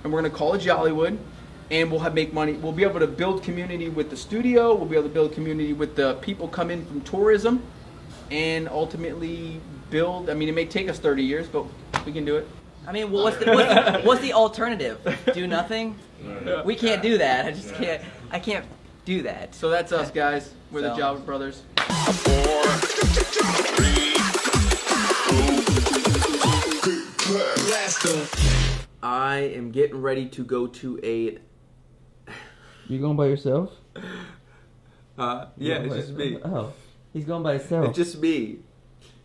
and we're gonna call it Jollywood, and we'll make money. We'll be able to build community with the studio. We'll be able to build community with the people come in from tourism, and ultimately build. I mean, it may take us 30 years, but we can do it. I mean, well, what's the alternative? Do nothing? We can't do that. I just can't. I can't do that. So that's us, guys. We're the Jalbert brothers. I am getting ready to go to a. You going by yourself? Yeah, it's just me. Oh, he's going by himself. It's just me.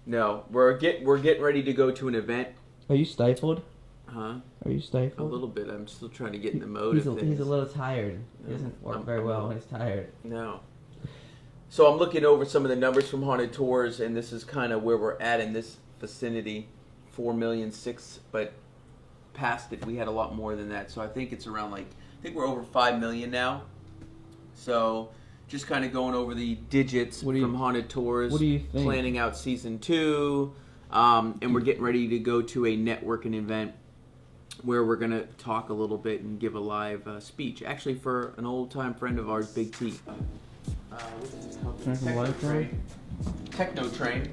No, we're getting ready to go to an event. Are you stifled? Huh? Are you stifled? A little bit. I'm still trying to get in the mode He's of things. He's a little tired. He doesn't work very well when he's tired. No. So I'm looking over some of the numbers from Haunted Tours, and this is kind of where we're at in this vicinity. 4,600,000, but past it we had a lot more than that. So I think it's around I think we're over 5 million now. So just kind of going over the digits from Haunted Tours. What do you think? Planning out season 2, and we're getting ready to go to a networking event where we're gonna talk a little bit and give a live speech. Actually, for an old-time friend of ours, Big T. What's his company? Techno Train.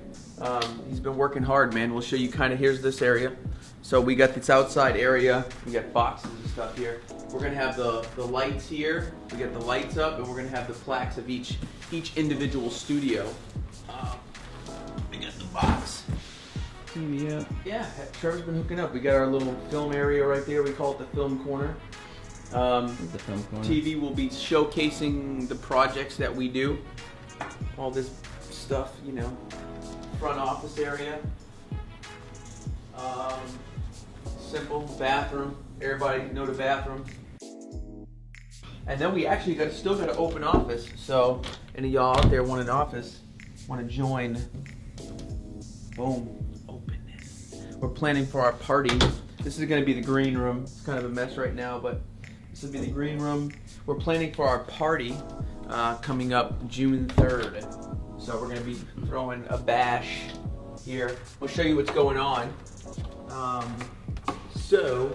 He's been working hard, man. We'll show you kind of. Here's this area. So we got this outside area. We got boxes and stuff here. We're gonna have the lights here. We got the lights up, and we're gonna have the plaques of each individual studio. We got the box. TV up. Yeah, Trevor's been hooking up. We got our little film area right there. We call it the film corner. The film corner. TV will be showcasing the projects that we do. All this stuff, you know. Front office area. Simple bathroom. Everybody know the bathroom. And then we actually still got an open office. So any of y'all out there want an office, want to join? Boom. Openness. We're planning for our party. This is going to be the green room. It's kind of a mess right now, but this will be the green room. We're planning for our party coming up June 3rd. So we're going to be throwing a bash here. We'll show you what's going on. So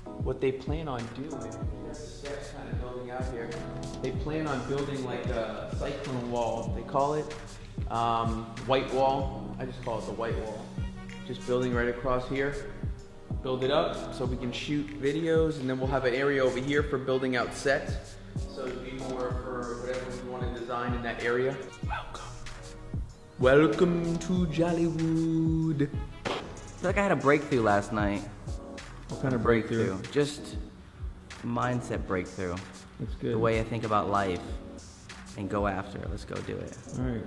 what they plan on doing, kind of building out here. They plan on building like a cyclone wall. They call it white wall. I just call it the white wall. Just building right across here. Build it up so we can shoot videos, and then we'll have an area over here for building out sets. So it'll be more for whatever we want to design in that area. Welcome to Jollywood. I feel like I had a breakthrough last night. What kind of breakthrough? Just mindset breakthrough. That's good. The way I think about life and go after it. Let's go do it. All right.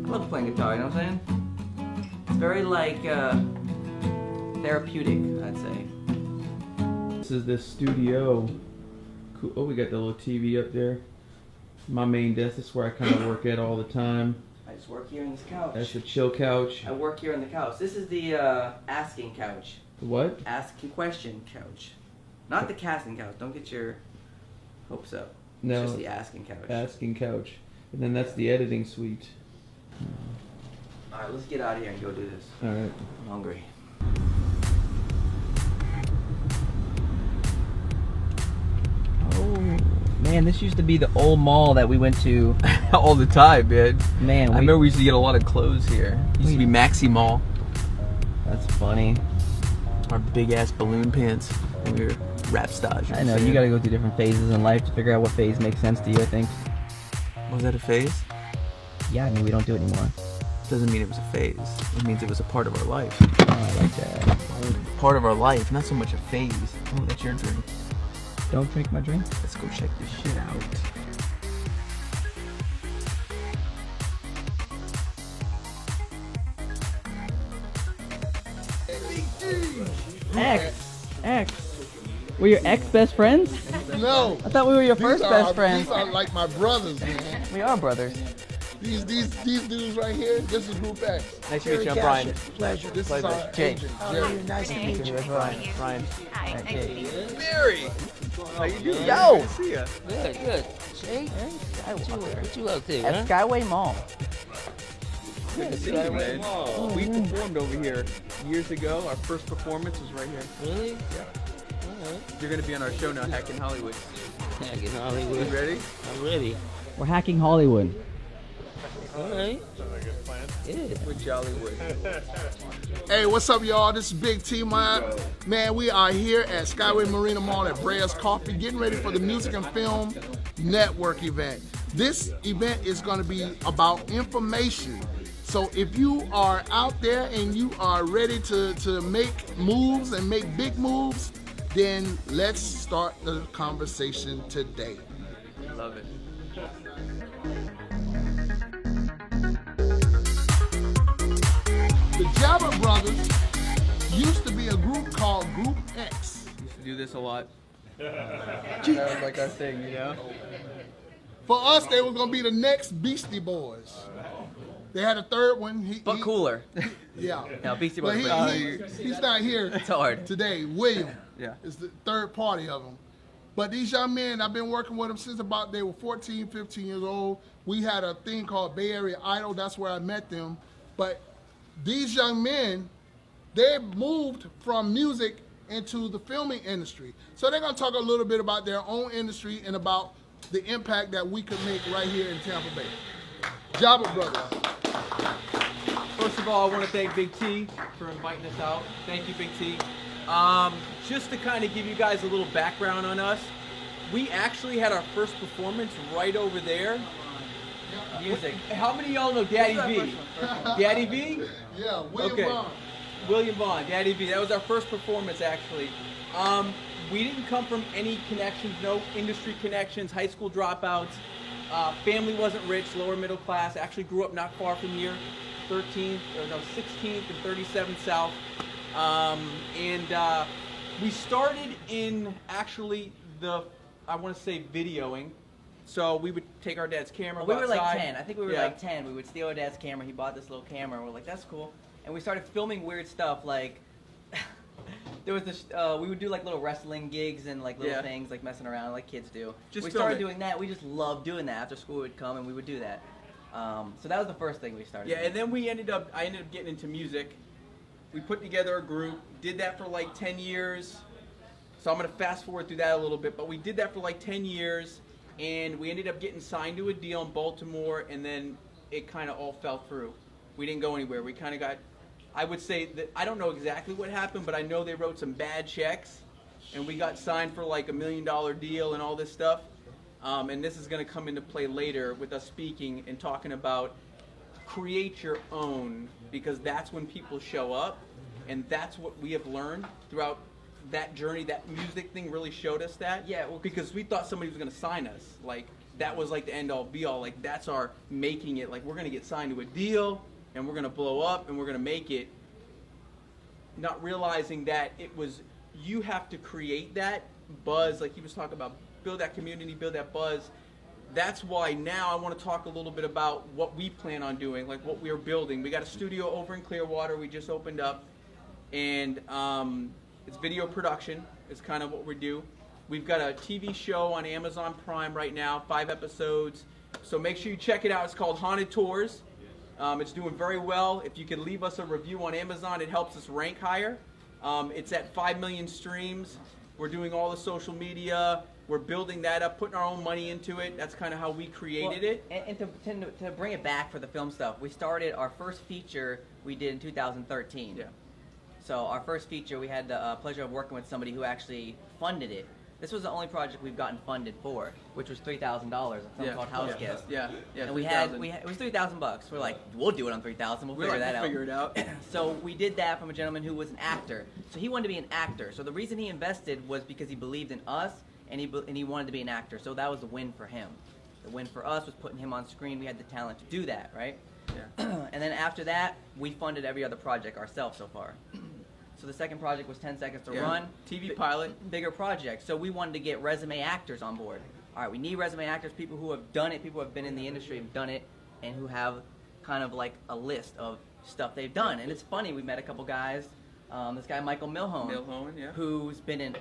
I love playing guitar, you know what I'm saying? It's very therapeutic, I'd say. This is the studio. Cool. Oh, we got the little TV up there. My main desk. This is where I kind of work at all the time. I just work here on this couch. That's the chill couch. I work here on the couch. This is the asking couch. The what? Asking question couch. Not the casting couch. Don't get your hopes up. No. It's just the asking couch. Asking couch. And then that's the editing suite. Alright, let's get out of here and go do this. Alright. I'm hungry. Oh, man, this used to be the old mall that we went to All the time, man. Man, I remember we used to get a lot of clothes here. It used to be Maxi Mall. That's funny. Our big ass balloon pants when we were rap stars. I know, you gotta go through different phases in life to figure out what phase makes sense to you, I think. Was that a phase? Yeah, I mean, we don't do it anymore. Doesn't mean it was a phase. It means it was a part of our life. Oh, I like that. Part of our life, not so much a phase. Oh, that's your drink. Don't drink my drink. Let's go check this shit out. Ex. We're your ex-best friends? No. I thought we were your first best friends. These are like my brothers, man. We are brothers. These dudes right here, this is Group X. Nice to meet you, I'm Brian. Pleasure. This is our Jay. agent, How are Jerry. you? Nice to meet you. Brian. Hi, nice to meet you. Mary! How you doing? Yo! Good to see ya. Good, good. See? What you up to, At huh? Skyway Mall. Good to see you, man. We performed over here years ago. Our first performance was right here. Really? Yeah. Alright. You're gonna be on our show now, Hacking Hollywood. Hacking Hollywood. You ready? I'm ready. We're hacking Hollywood. Alright. Yeah. With Jollywood. Hey, what's up, y'all? This is Big T, man. We are here at Skyway Marina Mall at Brea's Coffee, getting ready for the Music and Film Network event. This event is going to be about information. So if you are out there and you are ready to make moves and make big moves, then let's start the conversation today. Love it. The Jalbert brothers used to be a group called Group X. Used to do this a lot. That was like our thing, you know? For us, they were gonna be the next Beastie Boys. They had a third one. But cooler. Yeah. No, Beastie But Boys. he's not here It's hard. today. William Yeah. is the third party of them. But these young men, I've been working with them since about they were 14, 15 years old. We had a thing called Bay Area Idol. That's where I met them. But these young men, they moved from music into the filming industry. So they're going to talk a little bit about their own industry and about the impact that we could make right here in Tampa Bay. Jalbert brothers. First of all, I want to thank Big T for inviting us out. Thank you, Big T. Just to kind of give you guys a little background on us, we actually had our first performance right over there. Music. How many of y'all know Daddy V? Daddy V? Yeah, William Okay. Bond. William Vaughn, Daddy V. That was our first performance, actually. We didn't come from any connections, no industry connections, high school dropouts. Family wasn't rich, lower middle class. Actually grew up not far from here, 16th and 37th South. We started in actually I want to say videoing. So we would take our dad's camera. We go were like outside. 10. I think we were Yeah. like 10. We would steal our dad's camera. He bought this little camera. And we're like, that's cool. And we started filming weird stuff. Like, there was this. We would do like little wrestling gigs and like little Yeah. things, like messing around, like kids do. Just we film started it. doing that. We just loved doing that. After school would come and we would do that. So that was the first thing we started. Yeah, doing. and then I ended up getting into music. We put together a group, did that for like 10 years. So I'm going to fast forward through that a little bit, but we did that for like 10 years, and we ended up getting signed to a deal in Baltimore, and then it kind of all fell through. We didn't go anywhere. We kind of got, I would say that, I don't know exactly what happened, but I know they wrote some bad checks, and we got signed for like $1 million deal and all this stuff. And this is going to come into play later with us speaking and talking about create your own, because that's when people show up, and that's what we have learned throughout that journey. That music thing really showed us that. Yeah, well, because we thought somebody was going to sign us. Like, that was like the end all be all. Like, that's our making it. Like, we're going to get signed to a deal, and we're going to blow up, and we're going to make it. Not realizing that it was, you have to create that buzz, like he was talking about, build that community, build that buzz. That's why now I want to talk a little bit about what we plan on doing, like what we are building. We got a studio over in Clearwater we just opened up, and it's video production is kind of what we do. We've got a TV show on Amazon Prime right now, 5 episodes. So make sure you check it out. It's called Haunted Tours. It's doing very well. If you could leave us a review on Amazon, it helps us rank higher. It's at 5 million streams. We're doing all the social media. We're building that up, putting our own money into it. That's kind of how we created it. And to bring it back for the film stuff, we started our first feature we did in 2013. Yeah. So our first feature, we had the pleasure of working with somebody who actually funded it. This was the only project we've gotten funded for, which was $3,000. A film called House Guest. Yeah. And it was $3,000. We're like, we'll do it on $3,000. We'll figure that out. Figure it out. So we did that from a gentleman who was an actor. So he wanted to be an actor. So the reason he invested was because he believed in us, and he wanted to be an actor. So that was the win for him. The win for us was putting him on screen. We had the talent to do that, right? Yeah. And then after that, we funded every other project ourselves so far. So the second project was 10 Seconds to Run. TV pilot. Bigger project. So we wanted to get resume actors on board. All right, we need resume actors, people who have done it, people who have been in the industry, have done it, and who have kind of like a list of stuff they've done. And it's funny, we met a couple guys. This guy, Michael Milhone, Yeah. who's been in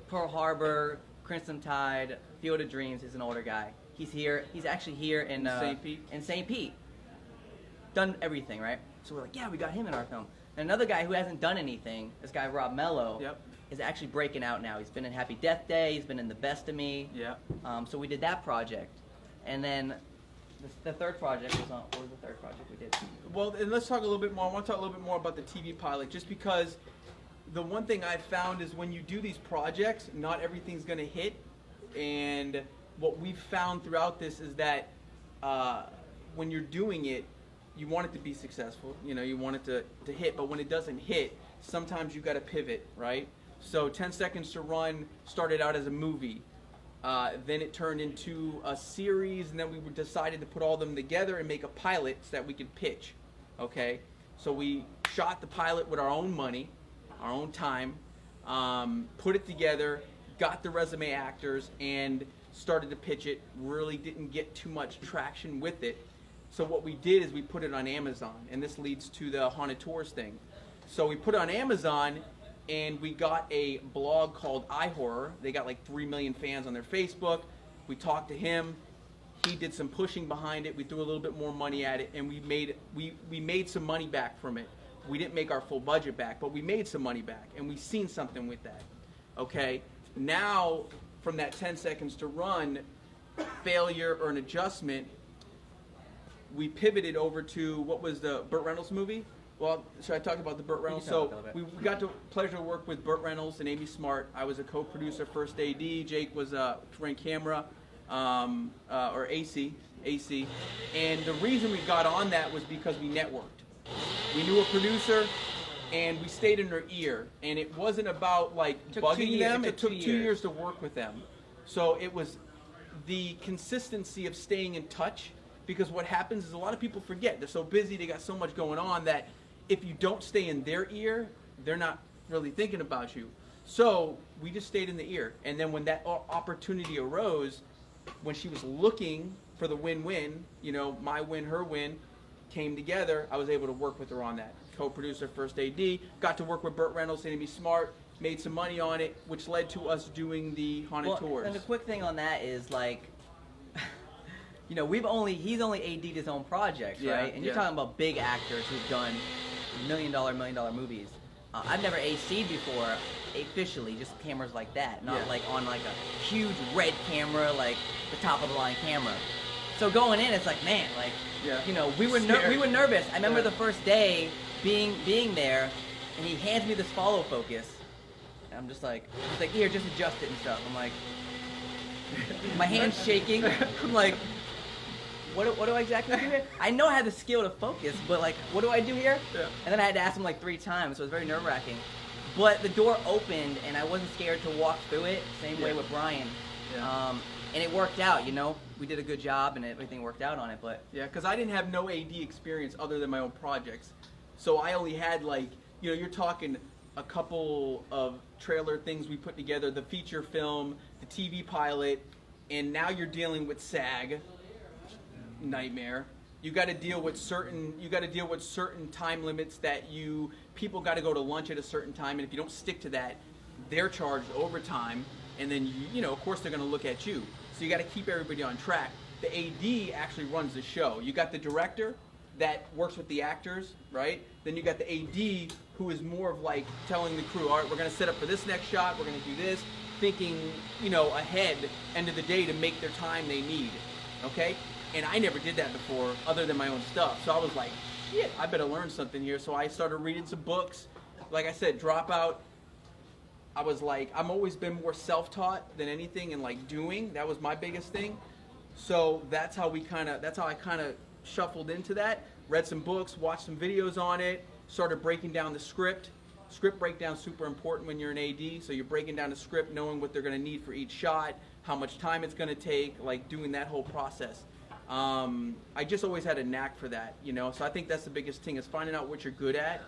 Pearl Harbor, Crimson Tide, Field of Dreams. Is an older guy. He's here. He's actually here in St. Pete. In St. Pete. done everything, right? So we're like, yeah, we got him in our film. And another guy who hasn't done anything, this guy Rob Mello, Yep. is actually breaking out now. He's been in Happy Death Day. He's been in The Best of Me. Yeah. So we did that project, and then the third project was on. What was the third project we did? Well, and let's talk a little bit more. I want to talk a little bit more about the TV pilot, just because the one thing I've found is when you do these projects, not everything's going to hit. And what we've found throughout this is that when you're doing it, you want it to be successful. You know, you want it to hit. But when it doesn't hit, sometimes you got to pivot, right? So 10 Seconds to Run started out as a movie. Then it turned into a series, and then we decided to put all of them together and make a pilot so that we could pitch. Okay, so we shot the pilot with our own money, our own time, put it together, got the resume actors, and started to pitch it. Really didn't get too much traction with it. So what we did is we put it on Amazon, and this leads to the Haunted Tours thing. So we put it on Amazon, and we got a blog called iHorror. They got like 3 million fans on their Facebook. We talked to him. He did some pushing behind it. We threw a little bit more money at it, and we made some money back from it. We didn't make our full budget back, but we made some money back, and we seen something with that. Okay, now from that 10 Seconds to Run failure or an adjustment, we pivoted over to what was the Burt Reynolds movie. Well, should I talk about the Burt Reynolds? So we got the pleasure to work with Burt Reynolds and Amy Smart. I was a co-producer, first AD. Jake was ran camera, or AC. And the reason we got on that was because we networked. We knew a producer, and we stayed in their ear. And it wasn't about like bugging them. It took 2 years to work with them. So it was the consistency of staying in touch. Because what happens is a lot of people forget. They're so busy, they got so much going on that if you don't stay in their ear, they're not really thinking about you. So we just stayed in the ear. And then when that opportunity arose, when she was looking for the win-win, you know, my win, her win, came together, I was able to work with her on that. Co-producer, first AD, got to work with Burt Reynolds and Amy Smart, made some money on it, which led to us doing the Haunted Tours. And the quick thing on that is like, you know, he's only AD'd his own projects, right? And you're talking about big actors who've done million dollar movies. I've never AC'd before, officially, just cameras like that, not like on like a huge red camera, like the top of the line camera. So going in, it's like, man, like, you know, we were nervous. I remember the first day being there, and he hands me this follow focus, and I'm just like, he's like, here, just adjust it and stuff. I'm like, my hand's shaking. I'm like, what do I exactly do here? I know I had the skill to focus, but like, what do I do here? And then I had to ask him like 3 times, so it was very nerve-wracking. But the door opened, and I wasn't scared to walk through it. Same way with Brian. And it worked out, you know. We did a good job, and everything worked out on it. But yeah, because I didn't have no AD experience other than my own projects. So I only had like, you know, you're talking a couple of trailer things we put together, the feature film, the TV pilot, and now you're dealing with SAG. Nightmare. You got to deal with certain time limits that people got to go to lunch at a certain time, and if you don't stick to that, they're charged overtime, and then you know, of course, they're going to look at you. So you got to keep everybody on track. The AD actually runs the show. You got the director that works with the actors, right? Then you got the AD who is more of like telling the crew, all right, we're going to set up for this next shot, we're going to do this, thinking, you know, ahead, end of the day, to make their time they need. Okay? And I never did that before, other than my own stuff. So I was like, shit, I better learn something here. So I started reading some books. Like I said, Dropout. I was like, I've always been more self-taught than anything, and like doing. That was my biggest thing. So that's how I kind of shuffled into that. Read some books, watched some videos on it, started breaking down the script. Script breakdown super important when you're an AD. So you're breaking down the script, knowing what they're going to need for each shot, how much time it's going to take, like doing that whole process. I just always had a knack for that, you know, so I think that's the biggest thing, is finding out what you're good at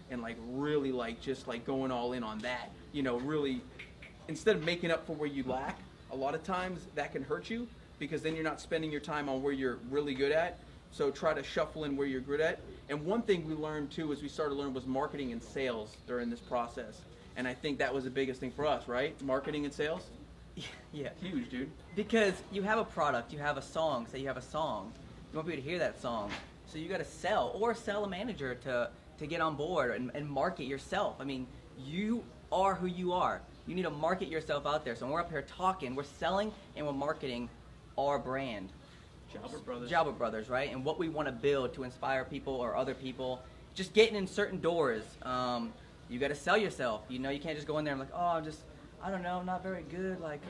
and like really like just like going all in on that, you know, really, instead of making up for where you lack. A lot of times that can hurt you, because then you're not spending your time on where you're really good at. So try to shuffle in where you're good at. And one thing we learned too, as we started to learn, was marketing and sales during this process. And I think that was the biggest thing for us, right? Marketing and sales. yeah, Huge, dude. because you have a product, you have a song. Say you have a song, you want people to hear that song. So you got to sell or sell a manager to get on board and market yourself. I mean, you are who you are. You need to market yourself out there. So when we're up here talking, we're selling and we're marketing our brand. Jalbert Brothers, right? And what we want to build to inspire people or other people. Just getting in certain doors. You got to sell yourself. You know, you can't just go in there and like, oh, I don't know, I'm not very good. Like,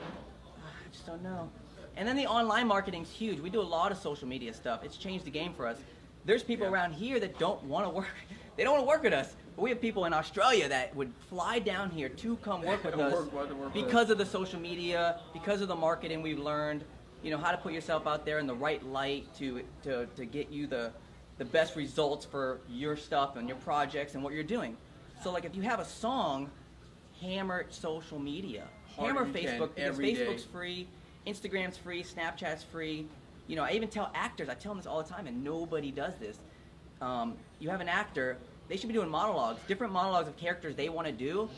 I just don't know. And then the online marketing's huge. We do a lot of social media stuff. It's changed the game for us. There's people around here that don't want to work. They don't want to work with us. But we have people in Australia that would fly down here to come work with us because of the social media, because of the marketing we've learned. You know, how to put yourself out there in the right light to get you the best results for your stuff and your projects and what you're doing. So like if you have a song, hammer social media. Hammer Facebook, because Facebook's free, Instagram's free, Snapchat's free. You know, I even tell actors, I tell them this all the time, and nobody does this. You have an actor, they should be doing monologues, different monologues of characters they want to do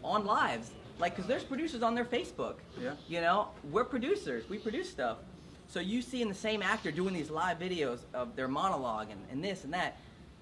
on lives. Like, because there's producers on their Facebook. Yeah. You know, we're producers. We produce stuff. So you see in the same actor doing these live videos of their monologue and this and that.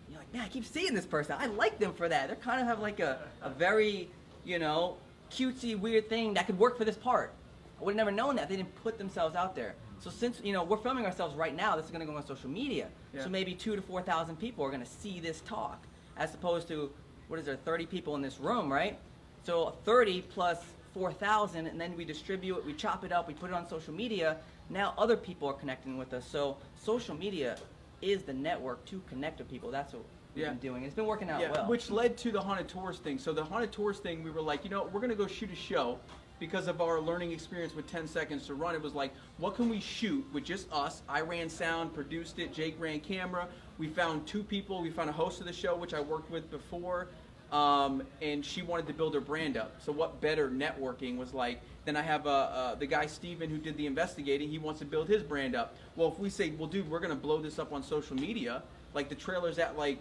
You're like, man, I keep seeing this person. I like them for that. They kind of have like a very, you know, cutesy, weird thing that could work for this part. I would have never known that. They didn't put themselves out there. So since, you know, we're filming ourselves right now, this is going to go on social media. Yeah. So maybe 2,000 to 4,000 people are going to see this talk, as opposed to, what is there, 30 people in this room, right? So 30 plus 4,000, and then we distribute it, we chop it up, we put it on social media. Now other people are connecting with us. So social media is the network to connect with people. That's what we've been doing. It's been working out well. Which led to the Haunted Tours thing. So the Haunted Tours thing, we were like, you know, we're going to go shoot a show. Because of our learning experience with 10 Seconds to Run, it was like, what can we shoot with just us? I ran sound, produced it, Jake ran camera. We found 2 people. We found a host of the show, which I worked with before. And she wanted to build her brand up. So what better networking was like? Then I have the guy Steven who did the investigating. He wants to build his brand up. Well, if we say, well, dude, we're going to blow this up on social media, like the trailer's at like,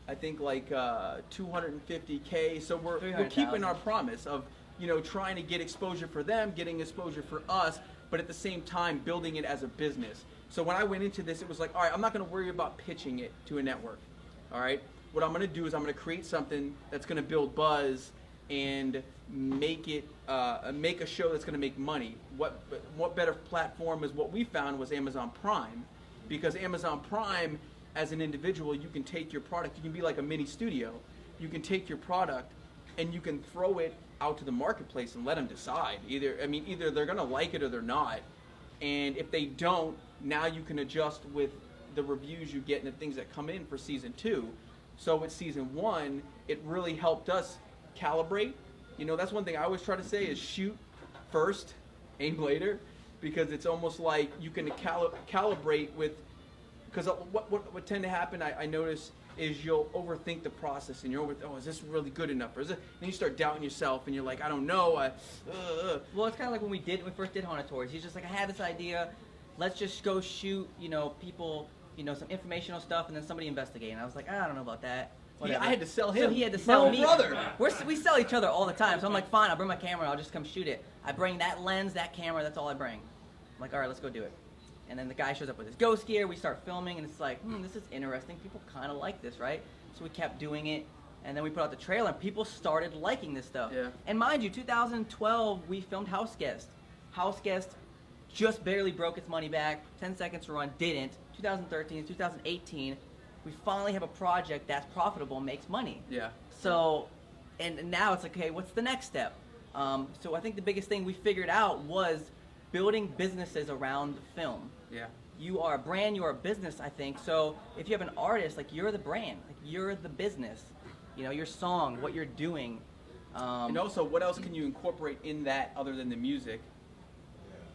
I think like 250K. So we're keeping our promise of, you know, trying to get exposure for them, getting exposure for us, but at the same time building it as a business. So when I went into this, it was like, all right, I'm not going to worry about pitching it to a network. All right, what I'm going to do is I'm going to create something that's going to build buzz and make it make a show that's going to make money. What better platform is what we found was Amazon Prime, because Amazon Prime, as an individual, you can take your product. You can be like a mini studio. You can take your product and you can throw it out to the marketplace and let them decide. Either they're going to like it or they're not. And if they don't, now you can adjust with the reviews you get and the things that come in for season 2. So with season 1, it really helped us calibrate. You know, that's one thing I always try to say is shoot first, aim later, because it's almost like you can calibrate with, because what tend to happen, I notice, is you'll overthink the process and you're is this really good enough? Or is it? Then you start doubting yourself and you're like, I don't know. Well, it's kind of like when we first did Haunted Tours. He's just like, I had this idea. Let's just go shoot, you know, people, you know, some informational stuff, and then somebody investigate. And I was like, I don't know about that. Yeah, I had to sell him. So he had to sell me. Brother. We sell each other all the time. So I'm like, fine, I'll bring my camera. I'll just come shoot it. I bring that lens, that camera. That's all I bring. I'm like, all right, let's go do it. And then the guy shows up with his ghost gear. We start filming, and it's like, this is interesting. People kind of like this, right? So we kept doing it, and then we put out the trailer, and people started liking this stuff. Yeah. And mind you, 2012, we filmed House Guest. House Guest just barely broke its money back. 10 Seconds to Run didn't. 2013, 2018, we finally have a project that's profitable and makes money. Yeah. So, and now it's like, okay, what's the next step? So I think the biggest thing we figured out was building businesses around film. Yeah. You are a brand, you are a business, I think. So if you have an artist, like, you're the brand, like, you're the business. You know, your song, what you're doing. And also, what else can you incorporate in that other than the music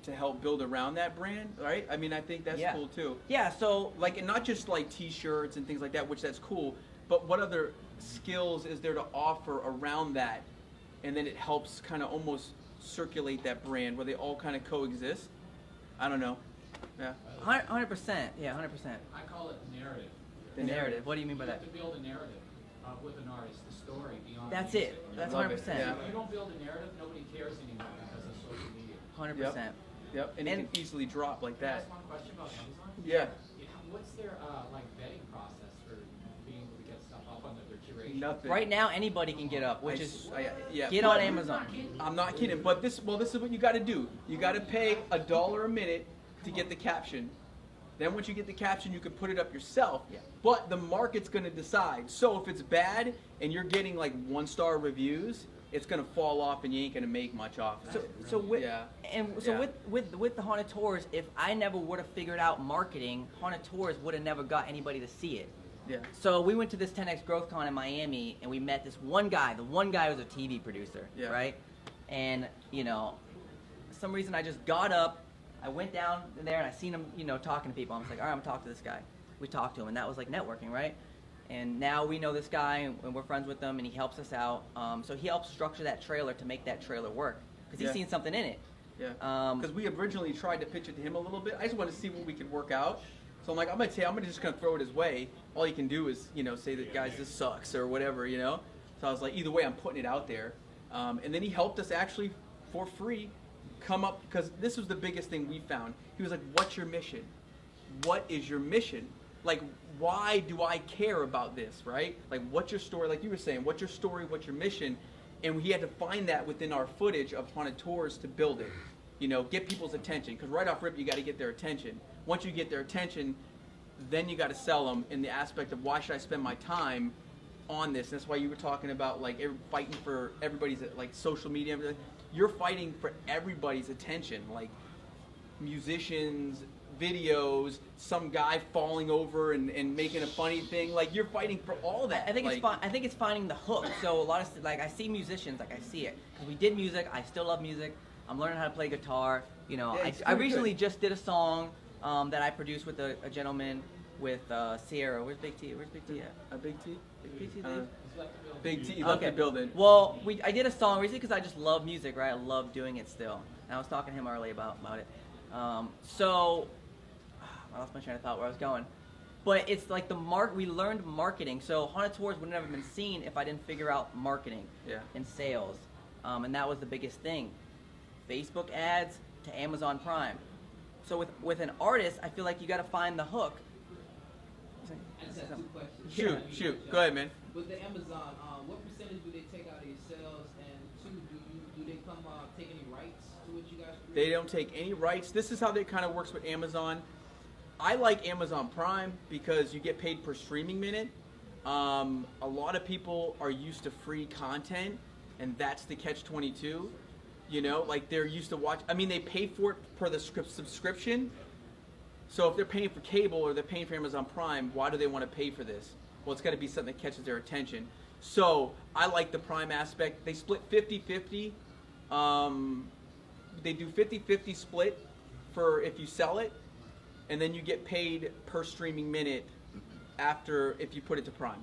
to help build around that brand, right? I mean, I think that's cool too. Yeah, so like, and not just like T-shirts and things like that, which that's cool, but what other skills is there to offer around that? And then it helps kind of almost circulate that brand where they all kind of coexist. I don't know. Yeah. 100%. Yeah, 100%. I call it narrative. The narrative. What do you mean by You that? have to build a narrative with an artist, the story beyond. That's music. it. That's Love 100%. it. Yeah. If you don't build a narrative, nobody cares anymore because of social media. 100%. Yep. And it can easily drop like Can I that. ask one question about Amazon? Yeah. What's their like vetting process? Nothing. Right now, anybody can get up, which yeah. get on Amazon. I'm not kidding, but this is what you got to do. You got to pay $1 a minute to get the caption. Then once you get the caption, you can put it up yourself. Yeah. But the market's going to decide. So if it's bad and you're getting like 1-star reviews, it's going to fall off and you ain't going to make much off of it. So with Yeah. with the Haunted Tours, if I never would have figured out marketing, Haunted Tours would have never got anybody to see it. Yeah. So we went to this 10X Growth Con in Miami, and we met this one guy. The one guy was a TV producer, Yeah. right? And for some reason I just got up, I went down there, and I seen him, talking to people. I was like, all right, I'm gonna talk to this guy. We talked to him, and that was like networking, right? And now we know this guy, and we're friends with him, and he helps us out. So he helps structure that trailer to make that trailer work, because he's Yeah. seen something in it. Yeah. Because we originally tried to pitch it to him a little bit. I just wanted to see what we could work out. So I'm like, I'm just gonna throw it his way. All you can do is, say that, guys, this sucks or whatever, So I was like, either way, I'm putting it out there. And then he helped us actually for free come up, because this was the biggest thing we found. He was like, what's your mission? What is your mission? Like, why do I care about this, right? Like, what's your story? Like you were saying, what's your story? What's your mission? And we had to find that within our footage of Haunted Tours to build it. Get people's attention. Because right off rip, you got to get their attention. Once you get their attention, then you got to sell them in the aspect of why should I spend my time on this. And that's why you were talking about like fighting for everybody's like social media. And everything. You're fighting for everybody's attention, like musicians, videos, some guy falling over and making a funny thing. Like you're fighting for all that. I think like, it's fun. I think it's finding the hook. So a lot of I see musicians, I see it because we did music. I still love music. I'm learning how to play guitar. I recently just did a song that I produced with a gentleman with Sierra. Where's Big T? Where's Big T at? A Big T? Big T? Big T left the building. Well, I did a song recently because I just love music, right? I love doing it still. And I was talking to him earlier about it. So I lost my train of thought where I was going. But it's like we learned marketing. So Haunted Tours would have never been seen if I didn't figure out marketing and sales. And that was the biggest thing. Facebook ads to Amazon Prime. So with an artist, I feel like you got to find the hook. I just have 2 questions. Shoot. Go ahead, man. With the Amazon, what percentage do they take out of your sales? And 2, do they come take any rights to what you guys create? They don't take any rights. This is how it kind of works with Amazon. I like Amazon Prime because you get paid per streaming minute. A lot of people are used to free content, and that's the catch-22. Like they're used to watch. I mean, they pay for it per the subscription. So if they're paying for cable or they're paying for Amazon Prime, why do they want to pay for this? Well, it's got to be something that catches their attention. So I like the Prime aspect. They split 50-50. They do 50-50 split for if you sell it, and then you get paid per streaming minute after if you put it to Prime.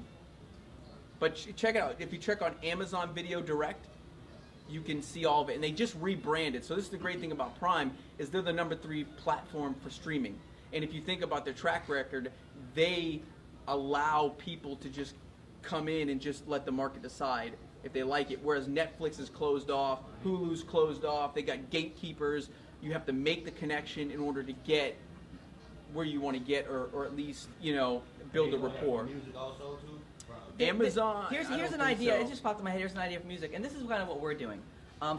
But check it out. If you check on Amazon Video Direct, you can see all of it. And they just rebranded. So this is the great thing about Prime is they're the #3 platform for streaming. And if you think about their track record, they allow people to just come in and just let the market decide if they like it. Whereas Netflix is closed off, Hulu's closed off, they got gatekeepers. You have to make the connection in order to get where you want to get or at least, build a rapport. Amazon. Here's an idea. It just popped in my head. Here's an idea for music, and this is kind of what we're doing.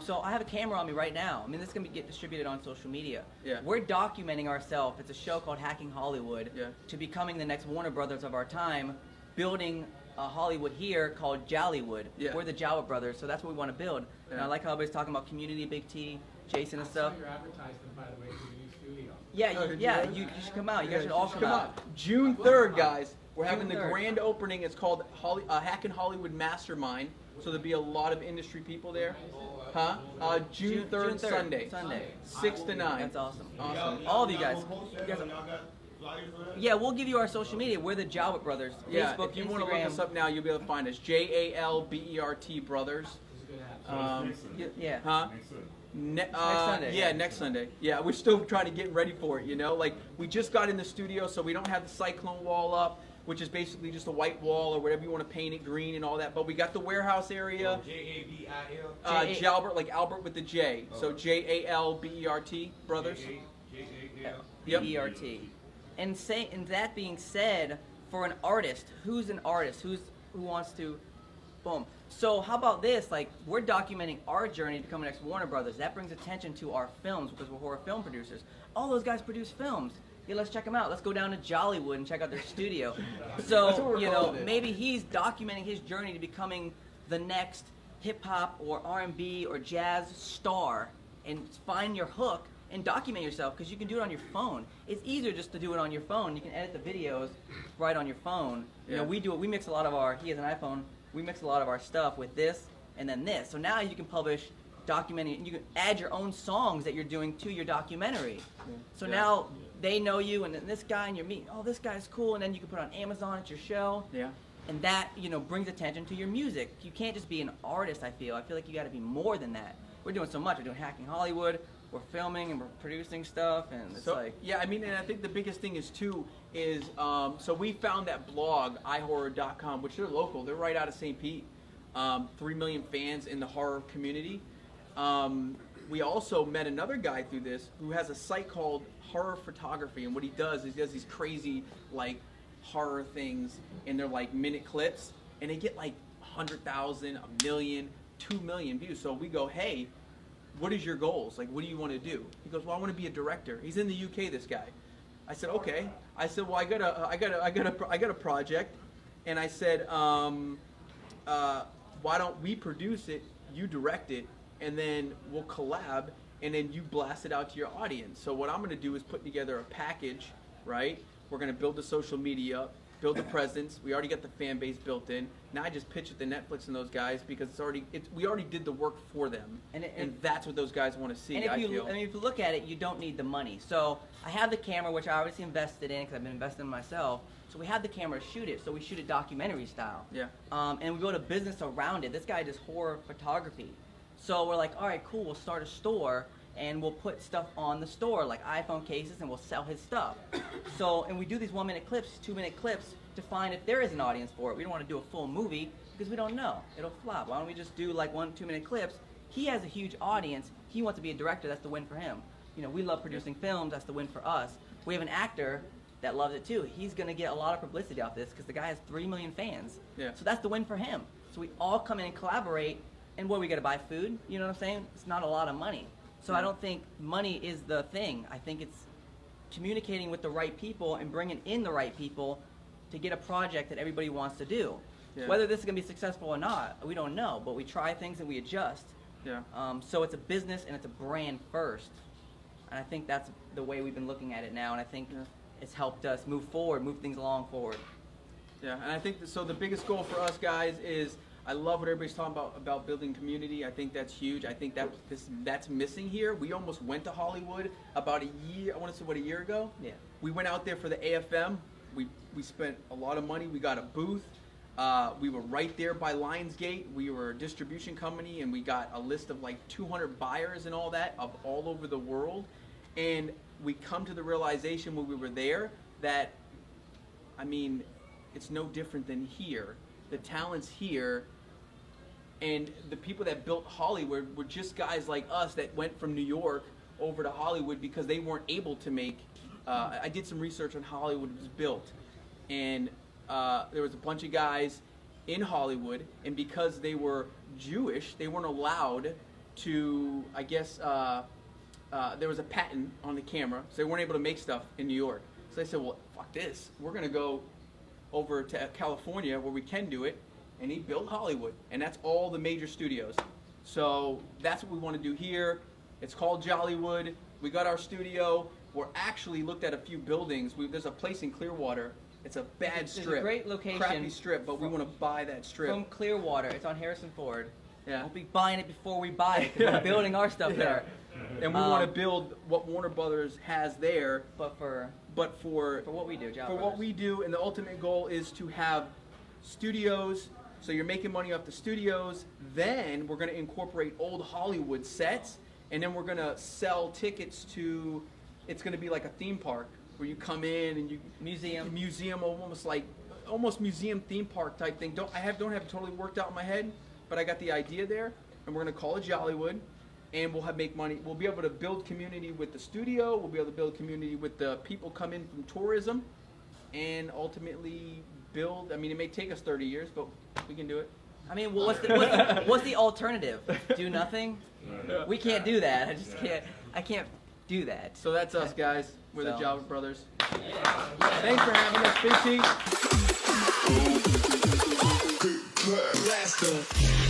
So I have a camera on me right now. I mean, this is gonna get distributed on social media. Yeah. We're documenting ourselves. It's a show called Hacking Hollywood. Yeah. To becoming the next Warner Brothers of our time, building a Hollywood here called Jollywood. Yeah. We're the Jalbert brothers, so that's what we want to build. And Yeah. I like how everybody's talking about community, Big T, Jason and I stuff. saw your advertisement, by the way, for the new studio. Yeah, you should come out. You guys should all come out. June 3rd, guys. We're having June the 3rd. grand opening. It's called Hacking Hollywood Mastermind. So there'll be a lot of industry people there. Huh? June 3rd, Sunday. 6 to 9. That's awesome. Awesome. All of you guys. Yeah, we'll give you our social media. We're the Jalbert brothers. Yeah, Facebook, if you want to look Instagram. us up now, you'll be able to find us. Jalbert Brothers. Yeah. Huh? Sunday. Yeah, next Sunday. Yeah, we're still trying to get ready for it, Like, we just got in the studio, so we don't have the cyclone wall up, which is basically just a white wall or whatever you want to paint it green and all that. But we got the warehouse area. Jalbert. Jalbert, like Albert with the J. So Jalbert Brothers. Yep. ERT. And that being said, for an artist, who's an artist? Who wants to Boom. So how about this? Like, we're documenting our journey to become the next Warner Brothers. That brings attention to our films because we're horror film producers. All those guys produce films. Yeah, let's check them out. Let's go down to Jollywood and check out their studio. So, you know, maybe he's documenting his journey to becoming the next hip-hop or R&B or jazz star, and find your hook and document yourself, because you can do it on your phone. It's easier just to do it on your phone. You can edit the videos right on your phone. You know, we do it. We mix a lot of our, he has an iPhone, we mix a lot of our stuff with this and then this. So now you can publish documenting, and you can add your own songs that you're doing to your documentary. So now they know you, and then this guy, and you're meeting, oh, this guy's cool, and then you can put it on Amazon at your show. Yeah. And that, you know, brings attention to your music. You can't just be an artist, I feel. I feel like you got to be more than that. We're doing so much. We're doing Hacking Hollywood, we're filming, and we're producing stuff, and it's like... Yeah, I mean, and I think the biggest thing is, too, is, so we found that blog, ihorror.com, which they're local. They're right out of St. Pete. 3 million fans in the horror community. We also met another guy through this who has a site called Horror Photography, and what he does is he does these crazy, like, horror things, and they're like minute clips, and they get like 100,000, 1 million, 2 million views. So we go, hey, what is your goals? Like, what do you want to do? He goes, well, I want to be a director. He's in the UK, this guy. I said, okay. I said, well, I got a project, and I said, why don't we produce it, you direct it, and then we'll collab, and then you blast it out to your audience. So what I'm going to do is put together a package, right? We're going to build the social media, build the presence. We already got the fan base built in. Now I just pitch it to Netflix and those guys, because we already did the work for them, and that's what those guys want to see. And if you look at it, you don't need the money. So I have the camera, which I obviously invested in because I've been investing in myself. So we have the camera to shoot it. So we shoot it documentary style. Yeah. And we build a business around it. This guy does horror photography. So we're like, all right, cool. We'll start a store, and we'll put stuff on the store, like iPhone cases, and we'll sell his stuff. So, and we do these 1-minute clips, 2-minute clips, to find if there is an audience for it. We don't want to do a full movie because we don't know. It'll flop. Why don't we just do like 1-2 minute clips? He has a huge audience. He wants to be a director. That's the win for him. You know, we love producing films. That's the win for us. We have an actor that loves it too. He's going to get a lot of publicity off this because the guy has 3 million fans. Yeah. So that's the win for him. So we all come in and collaborate. And what, we got to buy food? You know what I'm saying? It's not a lot of money. So I don't think money is the thing. I think it's communicating with the right people and bringing in the right people to get a project that everybody wants to do. Yeah. Whether this is going to be successful or not, we don't know. But we try things and we adjust. Yeah. So it's a business and it's a brand first. And I think that's the way we've been looking at it now. And I think it's helped us move forward, move things along forward. Yeah, and I think so. The biggest goal for us guys is, I love what everybody's talking about building community. I think that's huge. I think that's missing here. We almost went to Hollywood about a year, I want to say, a year ago? Yeah. We went out there for the AFM. We spent a lot of money. We got a booth. We were right there by Lionsgate. We were a distribution company, and we got a list of like 200 buyers and all that of all over the world. And we come to the realization when we were there that, I mean, it's no different than here. The talent's here, and the people that built Hollywood were just guys like us that went from New York over to Hollywood because they weren't able to make. I did some research on how Hollywood was built, and there was a bunch of guys in Hollywood, and because they were Jewish, they weren't allowed to, I guess, there was a patent on the camera, so they weren't able to make stuff in New York. So they said, well, fuck this, we're going to go over to California where we can do it, and he built Hollywood, and that's all the major studios. So that's what we want to do here. It's called Jollywood. We got our studio. We're actually looked at a few buildings. There's a place in Clearwater. It's a bad strip. It's a great location. Crappy strip, but we want to buy that strip. From Clearwater. It's on Harrison Ford. Yeah. We'll be buying it before we buy it, because we're building our stuff there. And we want to build what Warner Brothers has there. But for what we do, for what we do, and the ultimate goal is to have studios. So you're making money off the studios. Then we're going to incorporate old Hollywood sets, and then we're going to sell tickets to. It's going to be like a theme park where you come in and you museum, almost museum theme park type thing. Don't have it totally worked out in my head, but I got the idea there, and we're going to call it Jollywood. And we'll make money. We'll be able to build community with the studio. We'll be able to build community with the people come in from tourism, and ultimately build. I mean, it may take us 30 years, but we can do it. I mean, what's the alternative? Do nothing? We can't do that. I can't do that. So that's us, guys. We're the So. Jalbert brothers. Thanks for having us, Big T. Blaster.